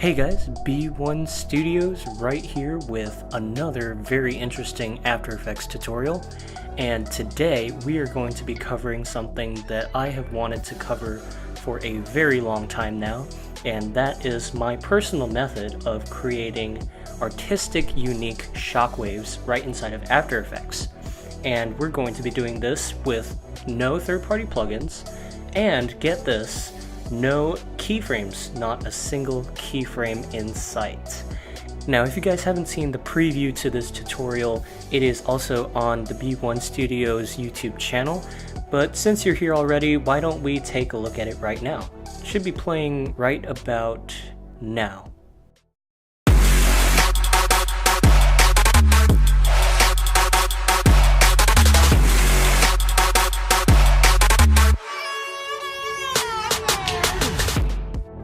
Hey guys, B1 Studios right here with another very interesting After Effects tutorial, and today we are going to be covering something that I have wanted to cover for a very long time now, and that is my personal method of creating artistic, unique shockwaves right inside of After Effects. And we're going to be doing this with no third-party plugins, and get this, no keyframes, not a single keyframe in sight. Now, if you guys haven't seen the preview to this tutorial, it is also on the B1 Studios YouTube channel, but since you're here already, why don't we take a look at it right now? It should be playing right about now.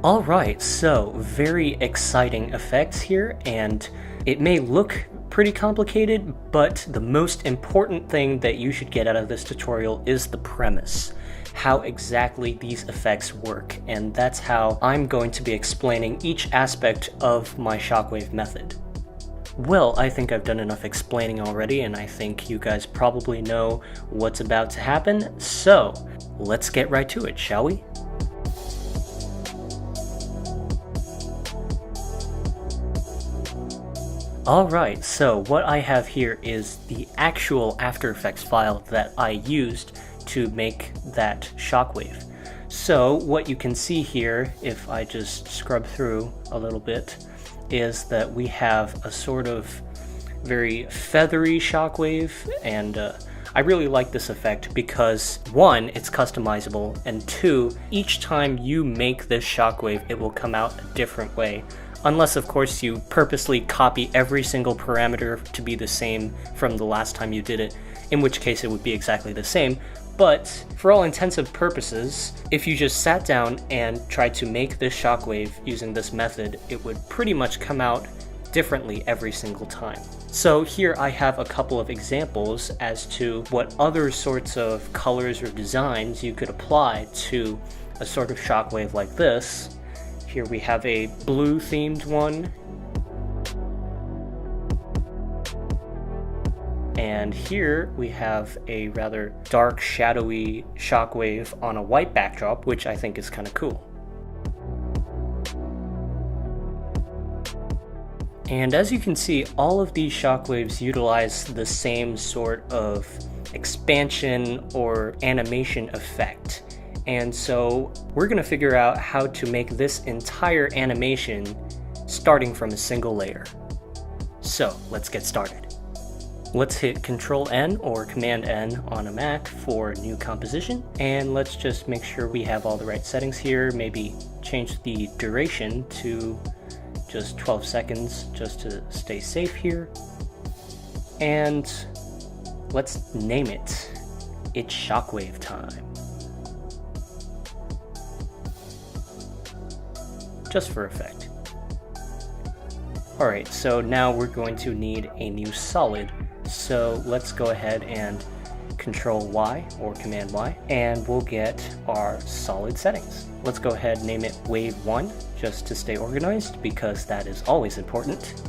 Alright, so very exciting effects here, and it may look pretty complicated, but the most important thing that you should get out of this tutorial is the premise. How exactly these effects work, and that's how I'm going to be explaining each aspect of my shockwave method. Well, I think I've done enough explaining already, and I think you guys probably know what's about to happen, so let's get right to it, shall we? Alright, so what I have here is the actual After Effects file that I used to make that shockwave. So what you can see here, if I just scrub through a little bit, is that we have a sort of very feathery shockwave, and I really like this effect because, one, it's customizable, and two, each time you make this shockwave, it will come out a different way. Unless, of course, you purposely copy every single parameter to be the same from the last time you did it, in which case it would be exactly the same. But for all intensive purposes, if you just sat down and tried to make this shockwave using this method, it would pretty much come out differently every single time. So here I have a couple of examples as to what other sorts of colors or designs you could apply to a sort of shockwave like this. Here we have a blue themed one, and here we have a rather dark shadowy shockwave on a white backdrop, which I think is kind of cool. And as you can see, all of these shockwaves utilize the same sort of expansion or animation effect. And so we're going to figure out how to make this entire animation starting from a single layer. So let's get started. Let's hit Control N or Command N on a Mac for new composition. And let's just make sure we have all the right settings here. Maybe change the duration to just 12 seconds just to stay safe here. And let's name it. It's shockwave time. Just for effect. Alright, so now we're going to need a new solid, so let's go ahead and Control Y or Command Y, and we'll get our solid settings. Let's go ahead and name it Wave 1, just to stay organized, because that is always important.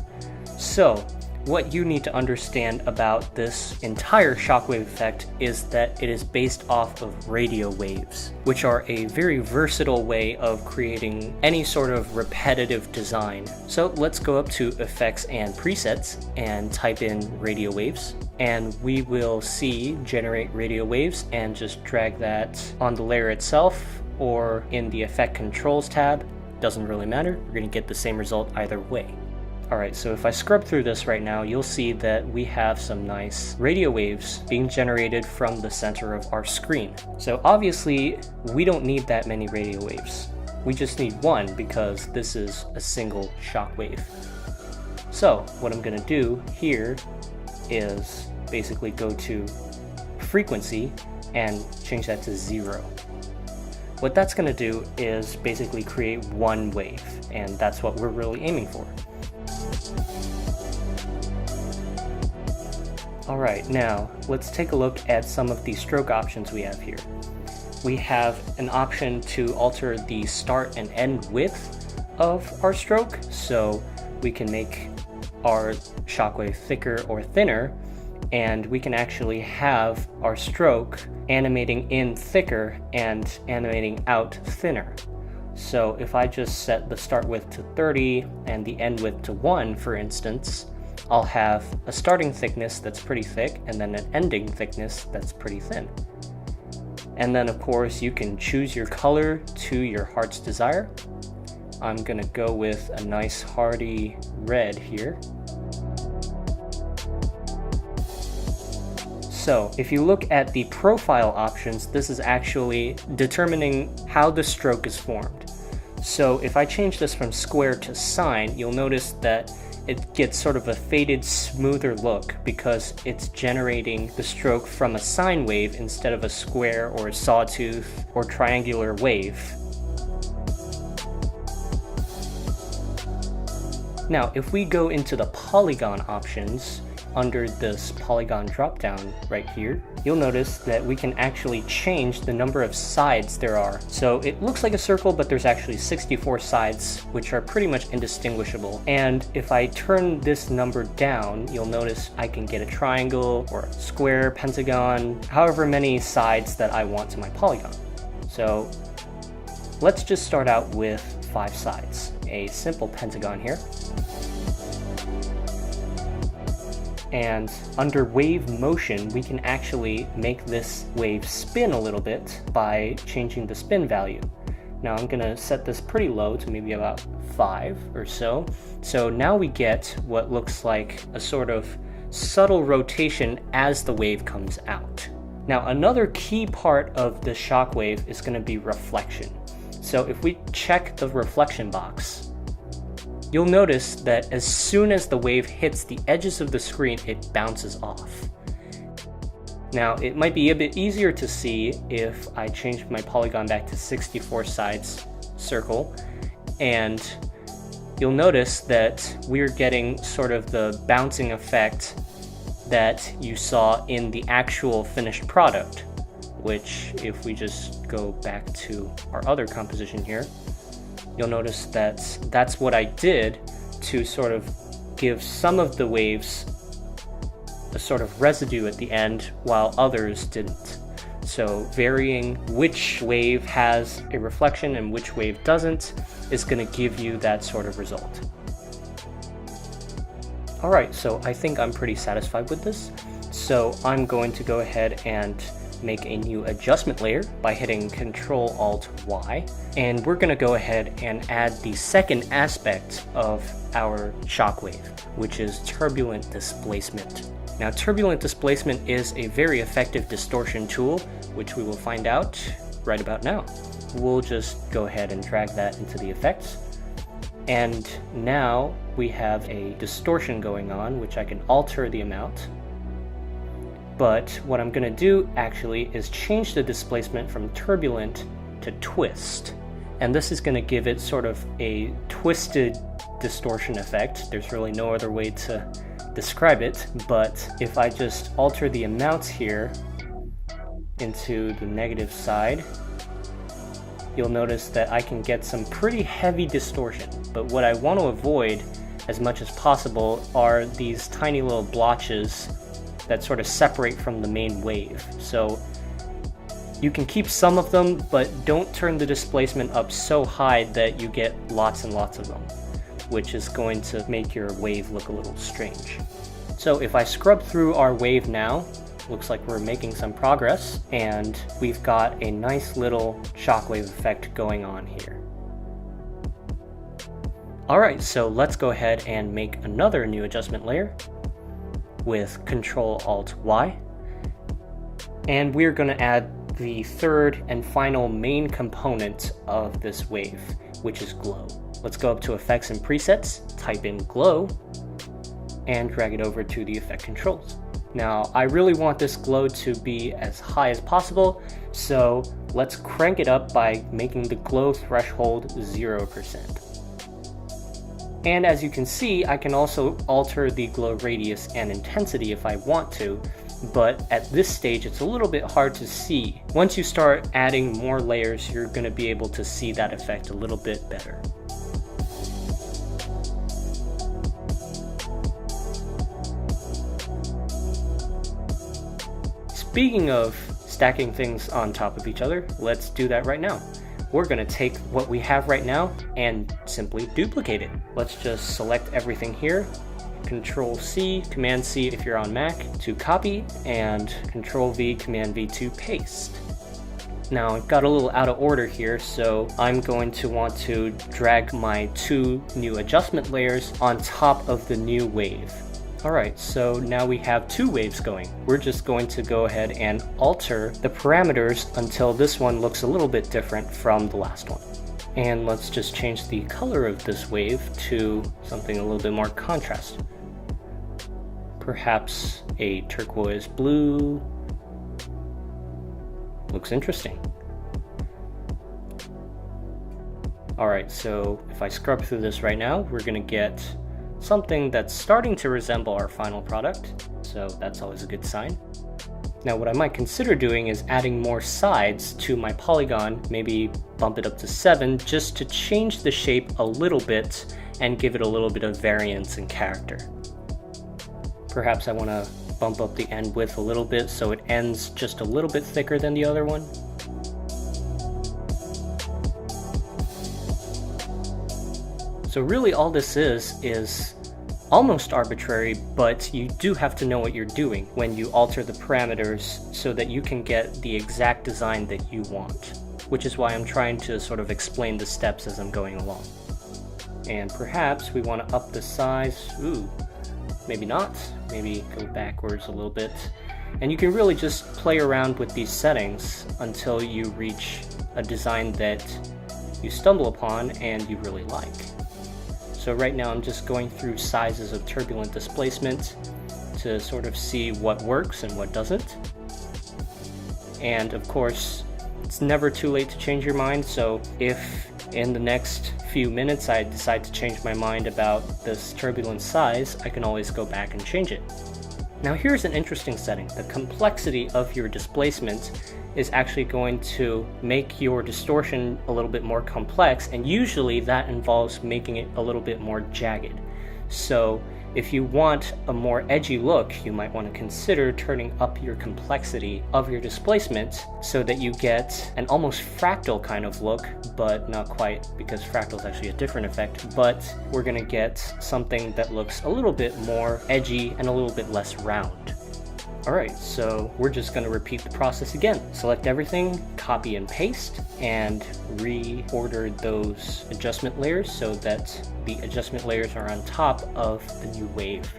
So, what you need to understand about this entire shockwave effect is that it is based off of radio waves, which are a very versatile way of creating any sort of repetitive design. So let's go up to Effects and Presets and type in radio waves, and we will see Generate Radio Waves, and just drag that on the layer itself or in the Effect Controls tab. Doesn't really matter, we're going to get the same result either way. Alright, so if I scrub through this right now, you'll see that we have some nice radio waves being generated from the center of our screen. So obviously, we don't need that many radio waves. We just need one because this is a single shockwave. So what I'm going to do here is basically go to frequency and change that to 0. What that's going to do is basically create one wave, and that's what we're really aiming for. Alright, now let's take a look at some of the stroke options we have here. we have an option to alter the start and end width of our stroke, so we can make our shockwave thicker or thinner, and we can actually have our stroke animating in thicker and animating out thinner. So if I just set the start width to 30 and the end width to 1, for instance, I'll have a starting thickness that's pretty thick and then an ending thickness that's pretty thin. And then of course you can choose your color to your heart's desire. I'm gonna go with a nice hearty red here. So if you look at the profile options, this is actually determining how the stroke is formed. So if I change this from square to sine, you'll notice that it gets sort of a faded, smoother look because it's generating the stroke from a sine wave instead of a square or a sawtooth or triangular wave. Now, if we go into the polygon options, under this polygon dropdown right here, you'll notice that we can actually change the number of sides there are. So it looks like a circle, but there's actually 64 sides, which are pretty much indistinguishable. And if I turn this number down, you'll notice I can get a triangle or a square, pentagon, however many sides that I want to my polygon. So let's just start out with 5 sides. A simple pentagon here. And under wave motion, we can actually make this wave spin a little bit by changing the spin value. Now I'm gonna set this pretty low to maybe about 5 or so. So now we get what looks like a sort of subtle rotation as the wave comes out. Now another key part of the shockwave is gonna be reflection. So if we check the reflection box, you'll notice that as soon as the wave hits the edges of the screen, it bounces off. Now, it might be a bit easier to see if I change my polygon back to 64 sides circle, and you'll notice that we're getting sort of the bouncing effect that you saw in the actual finished product, which if we just go back to our other composition here, you'll notice that that's what I did to sort of give some of the waves a sort of residue at the end while others didn't. So varying which wave has a reflection and which wave doesn't is going to give you that sort of result. Alright, so I think I'm pretty satisfied with this. So I'm going to go ahead and make a new adjustment layer by hitting Ctrl-Alt-Y, and we're going to go ahead and add the second aspect of our shockwave, which is turbulent displacement. Now, turbulent displacement is a very effective distortion tool, which we will find out right about now. We'll just go ahead and drag that into the effects, and now we have a distortion going on, which I can alter the amount. But what I'm going to do actually is change the displacement from turbulent to twist. And this is going to give it sort of a twisted distortion effect. There's really no other way to describe it, but if I just alter the amounts here into the negative side, you'll notice that I can get some pretty heavy distortion. But what I want to avoid as much as possible are these tiny little blotches that sort of separate from the main wave. So you can keep some of them, but don't turn the displacement up so high that you get lots and lots of them, which is going to make your wave look a little strange. So if I scrub through our wave now, looks like we're making some progress, and we've got a nice little shockwave effect going on here. Alright, so let's go ahead and make another new adjustment layer with Ctrl-Alt-Y, and we're going to add the third and final main component of this wave, which is glow. Let's go up to Effects and Presets, type in glow, and drag it over to the effect controls. Now, I really want this glow to be as high as possible, so let's crank it up by making the glow threshold 0%. And as you can see, I can also alter the glow radius and intensity if I want to. but at this stage it's a little bit hard to see. Once you start adding more layers, you're going to be able to see that effect a little bit better. Speaking of stacking things on top of each other, let's do that right now. We're going to take what we have right now and simply duplicate it. Let's just select everything here, Control C, Command C if you're on Mac to copy, and Control V, Command V to paste. Now I've got a little out of order here, so I'm going to want to drag my 2 new adjustment layers on top of the new wave. Alright, so now we have 2 waves going. We're just going to go ahead and alter the parameters until this one looks a little bit different from the last one. And let's just change the color of this wave to something a little bit more contrast. Perhaps a turquoise blue. Looks interesting. Alright, so if I scrub through this right now, we're going to get something that's starting to resemble our final product, so that's always a good sign. Now what I might consider doing is adding more sides to my polygon, maybe bump it up to 7 just to change the shape a little bit and give it a little bit of variance and character. Perhaps I want to bump up the end width a little bit so it ends just a little bit thicker than the other one. So really all this is almost arbitrary, but you do have to know what you're doing when you alter the parameters so that you can get the exact design that you want, which is why I'm trying to sort of explain the steps as I'm going along. And perhaps we want to up the size, maybe not, maybe go backwards a little bit. And you can really just play around with these settings until you reach a design that you stumble upon and you really like. So right now I'm just going through sizes of turbulent displacement to sort of see what works and what doesn't. And of course, it's never too late to change your mind, so if in the next few minutes I decide to change my mind about this turbulent size, I can always go back and change it. Now here's an interesting setting. The complexity of your displacement is actually going to make your distortion a little bit more complex, and usually that involves making it a little bit more jagged. So if you want a more edgy look, you might want to consider turning up your complexity of your displacement so that you get an almost fractal kind of look, but not quite, because fractal is actually a different effect, but we're going to get something that looks a little bit more edgy and a little bit less round. Alright, so we're just going to repeat the process again. Select everything, copy and paste, and reorder those adjustment layers so that the adjustment layers are on top of the new wave.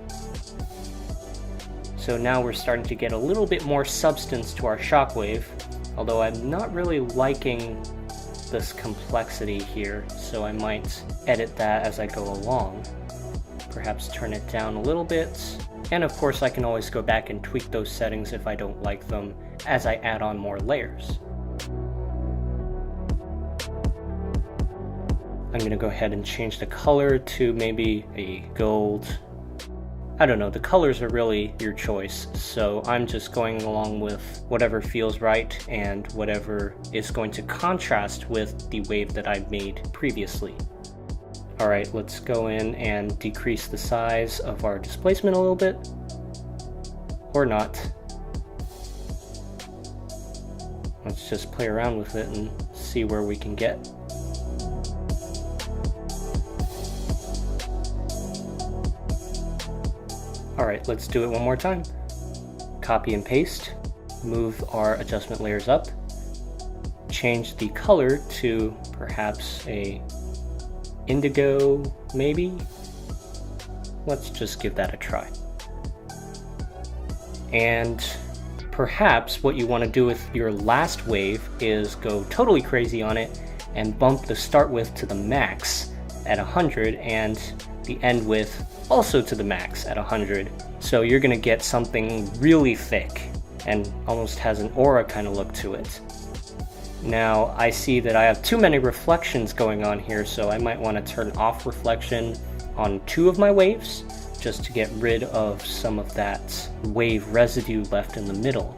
So now we're starting to get a little bit more substance to our shockwave, although I'm not really liking this complexity here, so I might edit that as I go along. Perhaps turn it down a little bit. And of course I can always go back and tweak those settings if I don't like them as I add on more layers. I'm going to go ahead and change the color to maybe a gold. I don't know, the colors are really your choice, so I'm just going along with whatever feels right and whatever is going to contrast with the wave that I've made previously. Alright, let's go in and decrease the size of our displacement a little bit. Or not. Let's just play around with it and see where we can get. Alright, let's do it one more time. Copy and paste. Move our adjustment layers up. Change the color to perhaps a indigo, maybe? Let's just give that a try. And perhaps what you want to do with your last wave is go totally crazy on it and bump the start width to the max at 100 and the end width also to the max at 100. So you're going to get something really thick and almost has an aura kind of look to it. Now I see that I have too many reflections going on here, so I might want to turn off reflection on 2 of my waves just to get rid of some of that wave residue left in the middle.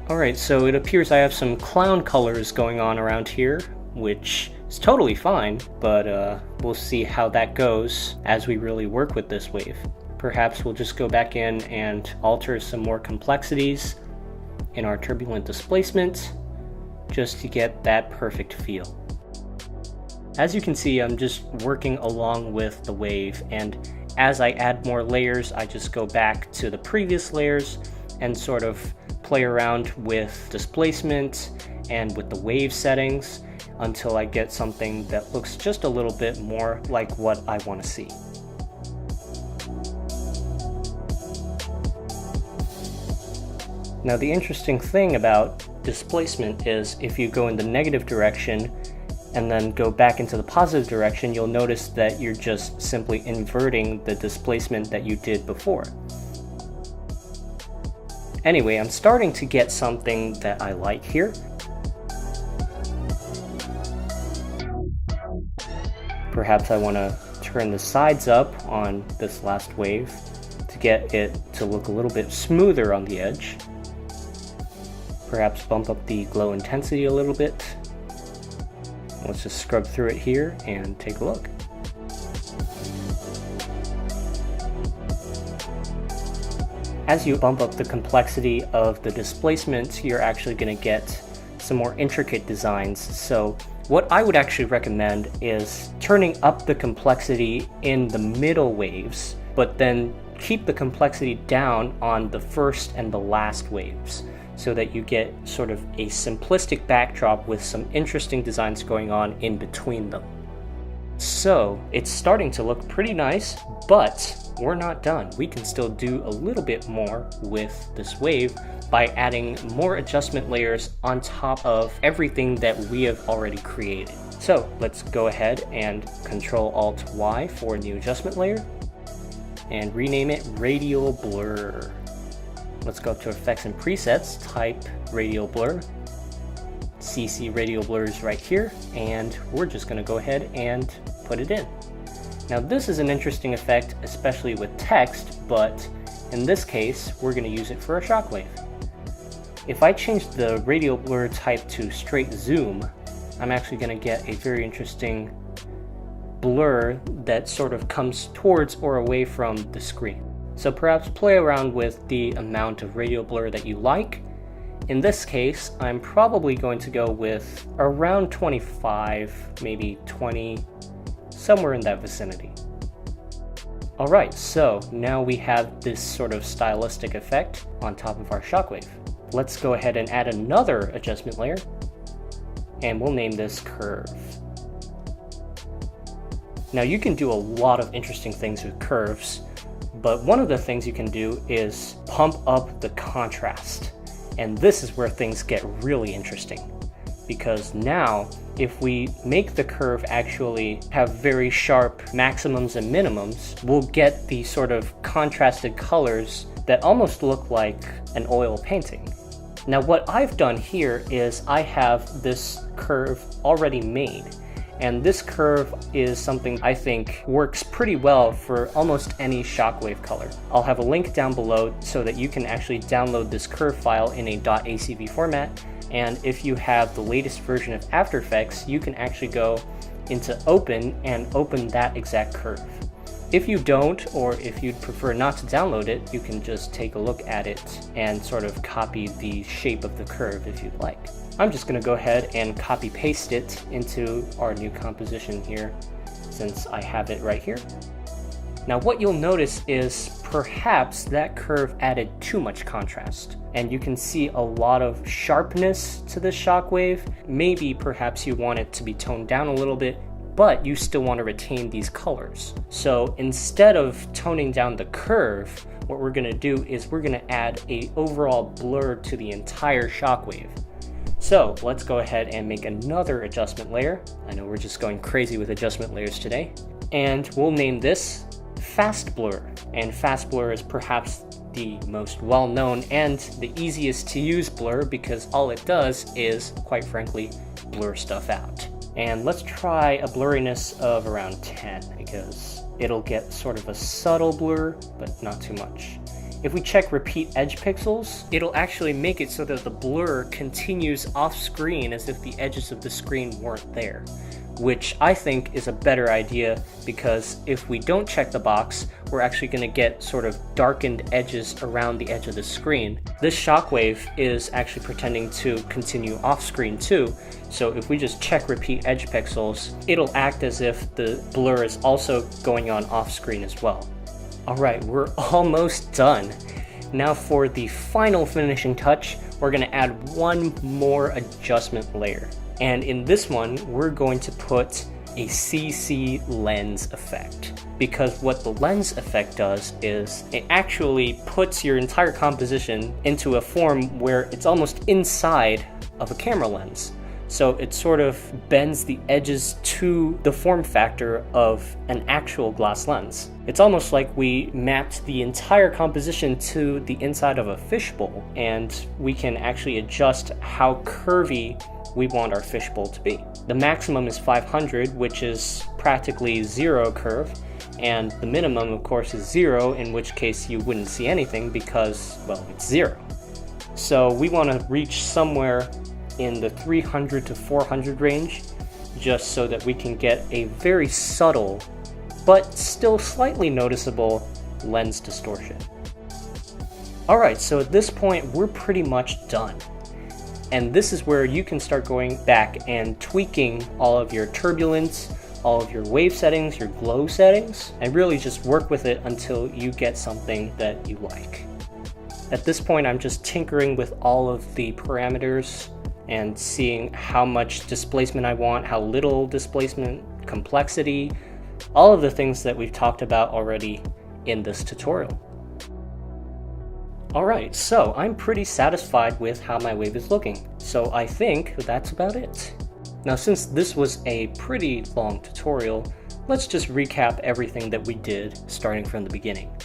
Alright, so it appears I have some clown colors going on around here, which is totally fine, but we'll see how that goes as we really work with this wave. Perhaps we'll just go back in and alter some more complexities in our turbulent displacement, just to get that perfect feel. As you can see, I'm just working along with the wave, and as I add more layers, I just go back to the previous layers and sort of play around with displacement and with the wave settings until I get something that looks just a little bit more like what I want to see. Now, the interesting thing about displacement is if you go in the negative direction and then go back into the positive direction, you'll notice that you're just simply inverting the displacement that you did before. Anyway, I'm starting to get something that I like here. Perhaps I want to turn the sides up on this last wave to get it to look a little bit smoother on the edge. Perhaps bump up the glow intensity a little bit. Let's just scrub through it here and take a look. As you bump up the complexity of the displacement, you're actually going to get some more intricate designs. So what I would actually recommend is turning up the complexity in the middle waves, but then keep the complexity down on the first and the last waves, so that you get sort of a simplistic backdrop with some interesting designs going on in between them. So it's starting to look pretty nice, but we're not done. We can still do a little bit more with this wave by adding more adjustment layers on top of everything that we have already created. So let's go ahead and Control-Alt-Y for a new adjustment layer and rename it Radial Blur. Let's go up to Effects and Presets, type Radial Blur. CC Radial Blur is right here, and we're just going to go ahead and put it in. Now this is an interesting effect, especially with text, but in this case, we're going to use it for a shockwave. If I change the Radial Blur type to Straight Zoom, I'm actually going to get a very interesting blur that sort of comes towards or away from the screen. So perhaps play around with the amount of radial blur that you like. In this case, I'm probably going to go with around 25, maybe 20, somewhere in that vicinity. Alright, so now we have this sort of stylistic effect on top of our shockwave. Let's go ahead and add another adjustment layer, and we'll name this Curve. Now you can do a lot of interesting things with curves, but one of the things you can do is pump up the contrast. And this is where things get really interesting. Because now, if we make the curve actually have very sharp maximums and minimums, we'll get these sort of contrasted colors that almost look like an oil painting. Now what I've done here is I have this curve already made. And this curve is something I think works pretty well for almost any shockwave color. I'll have a link down below so that you can actually download this curve file in a .acv format, and if you have the latest version of After Effects, you can actually go into Open and open that exact curve. If you don't, or if you'd prefer not to download it, you can just take a look at it and sort of copy the shape of the curve if you'd like. I'm just going to go ahead and copy paste it into our new composition here, since I have it right here. Now what you'll notice is perhaps that curve added too much contrast, and you can see a lot of sharpness to the shockwave. Maybe perhaps you want it to be toned down a little bit, but you still want to retain these colors. So instead of toning down the curve, what we're going to do is we're going to add an overall blur to the entire shockwave. So let's go ahead and make another adjustment layer. I know we're just going crazy with adjustment layers today. And we'll name this Fast Blur. And Fast Blur is perhaps the most well-known and the easiest to use blur, because all it does is, quite frankly, blur stuff out. And let's try a blurriness of around 10, because it'll get sort of a subtle blur, but not too much. If we check repeat edge pixels, it'll actually make it so that the blur continues off screen as if the edges of the screen weren't there, which I think is a better idea, because if we don't check the box, we're actually going to get sort of darkened edges around the edge of the screen. This shockwave is actually pretending to continue off screen too, so if we just check repeat edge pixels, it'll act as if the blur is also going on off screen as well. Alright, we're almost done. Now for the final finishing touch, we're going to add one more adjustment layer. And in this one, we're going to put a CC lens effect. Because what the lens effect does is it actually puts your entire composition into a form where it's almost inside of a camera lens. So it sort of bends the edges to the form factor of an actual glass lens. It's almost like we mapped the entire composition to the inside of a fishbowl, and we can actually adjust how curvy we want our fishbowl to be. The maximum is 500, which is practically zero curve, and the minimum of course is 0, in which case you wouldn't see anything because, well, it's 0. So we want to reach somewhere in the 300 to 400 range, just so that we can get a very subtle but still slightly noticeable lens distortion. Alright, so at this point we're pretty much done. And this is where you can start going back and tweaking all of your turbulence, all of your wave settings, your glow settings, and really just work with it until you get something that you like. At this point I'm just tinkering with all of the parameters and seeing how much displacement I want, how little displacement, complexity, all of the things that we've talked about already in this tutorial. Alright, so I'm pretty satisfied with how my wave is looking, so I think that's about it. Now since this was a pretty long tutorial, let's just recap everything that we did starting from the beginning.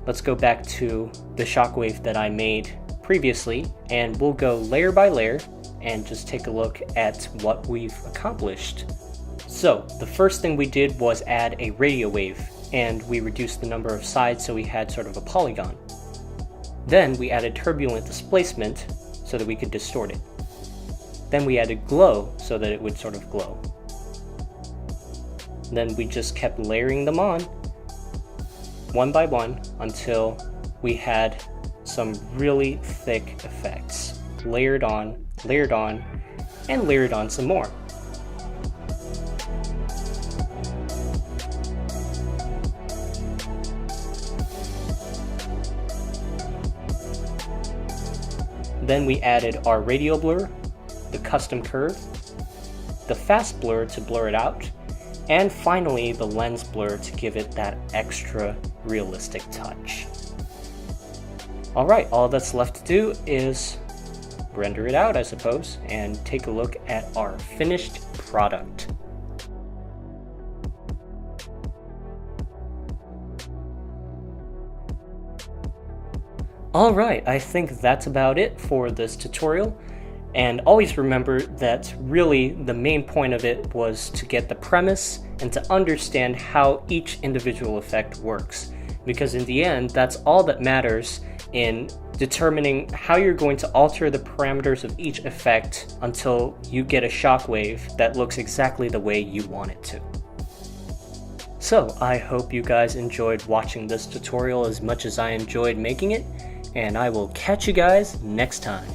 Let's go back to the shockwave that I made previously, and we'll go layer by layer and just take a look at what we've accomplished. So the first thing we did was add a radio wave, and we reduced the number of sides so we had sort of a polygon. Then we added turbulent displacement so that we could distort it. Then we added glow so that it would sort of glow. Then we just kept layering them on one by one until we had some really thick effects. Layered on, and layered on some more. Then we added our radial blur, the custom curve, the fast blur to blur it out, and finally the lens blur to give it that extra realistic touch. Alright, all that's left to do is render it out, I suppose, and take a look at our finished product. Alright, I think that's about it for this tutorial, and always remember that really the main point of it was to get the premise and to understand how each individual effect works, because in the end that's all that matters in determining how you're going to alter the parameters of each effect until you get a shockwave that looks exactly the way you want it to. So I hope you guys enjoyed watching this tutorial as much as I enjoyed making it, and I will catch you guys next time.